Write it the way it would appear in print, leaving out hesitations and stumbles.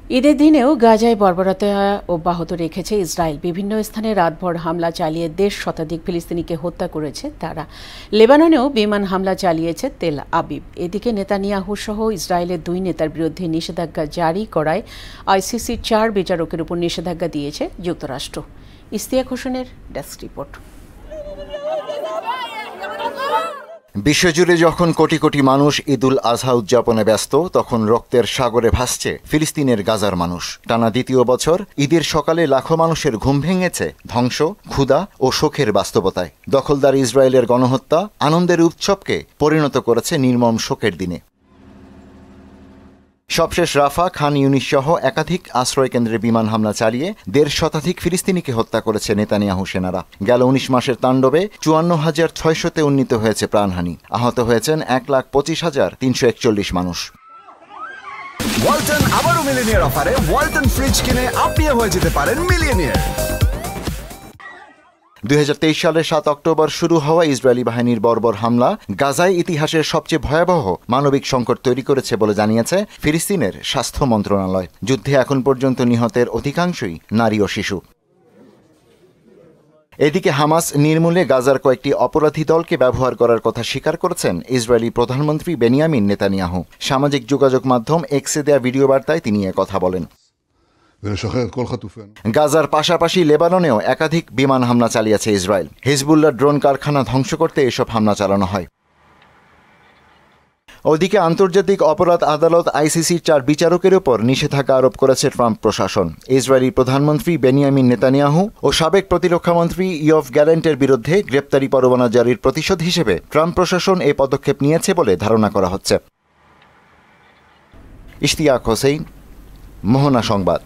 ঈদের দিনেও গাজায় বর্বরতা অব্যাহত রেখেছে ইসরায়েল। বিভিন্ন স্থানে রাতভর হামলা চালিয়ে ১৫ শতাধিক ফিলিস্তিনিকে হত্যা করেছে তারা। লেবাননেও বিমান হামলা চালিয়েছে তেল আবিব। এদিকে নেতানিয়াহু সহ ইসরায়েলের ২ নেতার বিরুদ্ধে নিষেধাজ্ঞা জারি করায় আইসিসির ৪ বিচারকের উপর নিষেধাজ্ঞা দিয়েছে যুক্তরাষ্ট্র। ইশতিয়াক হোসেনের ডেস্ক রিপোর্ট। বিশ্বজুড়ে যখন কোটি কোটি মানুষ ঈদুল আজহা উদযাপনে ব্যস্ত, তখন রক্তের সাগরে ভাসছে ফিলিস্তিনের গাজার মানুষ। টানা দ্বিতীয় বছর ঈদের সকালে লাখো মানুষের ঘুম ভেঙেছে ধ্বংস, ক্ষুধা ও শোকের বাস্তবতায়। দখলদার ইসরায়েলের গণহত্যা আনন্দের উৎসবকে পরিণত করেছে নির্মম শোকের দিনে। সবশেষ রাফা, খান ইউনিস সহ একাধিক আশ্রয়কেন্দ্রে বিমান হামলা চালিয়ে ১৫ শতাধিক ফিলিস্তিনিকে হত্যা করেছে নেতানিয়াহু সেনারা। গেল ১৯ মাসের তাণ্ডবে ৫৪,৬০০-তে উন্নীত হয়েছে প্রাণহানি। আহত হয়েছেন ১,২৫,৩৪১ মানুষ। ওয়ালটন আবারও মিলিয়নিয়ার অফারে ওয়ালটন ফ্রিজ কিনে আপনিও হয়ে যেতে পারেন মিলিয়নিয়ার। ২০২৩ সালের ৭ অক্টোবর শুরু হওয়া ইসরায়েলি বাহিনীর বর্বর হামলা গাজায় ইতিহাসের সবচেয়ে ভয়াবহ মানবিক সংকট তৈরি করেছে বলে জানিয়েছে ফিলিস্তিনের স্বাস্থ্য মন্ত্রণালয়। যুদ্ধে এখন পর্যন্ত নিহতের অধিকাংশই নারী ও শিশু। এদিকে হামাস নির্মূলে গাজার কয়েকটি অপরাধী দলকে ব্যবহার করার কথা স্বীকার করেছেন ইসরায়েলি প্রধানমন্ত্রী বেনিয়ামিন নেতানিয়াহু। সামাজিক যোগাযোগ মাধ্যম এক্সে দেয়া ভিডিও বার্তায় তিনি কথা বলেন। গাজার পাশাপাশি লেবাননেও একাধিক বিমান হামলা চালিয়েছে ইসরায়েল। হিজবুল্লাহ ড্রোন কারখানা ধ্বংস করতে এসব হামলা চালানো হয়। ওদিকে আন্তর্জাতিক অপরাধ আদালত আইসিসির ৪ বিচারকের উপর নিষেধাজ্ঞা আরোপ করেছে ট্রাম্প প্রশাসন। ইসরায়েলি প্রধানমন্ত্রী বেনিয়ামিন নেতানিয়াহু ও সাবেক প্রতিরক্ষামন্ত্রী ইয়ভ গ্যালেন্টের বিরুদ্ধে গ্রেপ্তারি পরোয়ানা জারির প্রতিশোধ হিসেবে ট্রাম্প প্রশাসন এই পদক্ষেপ নিয়েছে বলে ধারণা করা হচ্ছে। ইশতিয়াক হোসেন, মোহনা সংবাদ।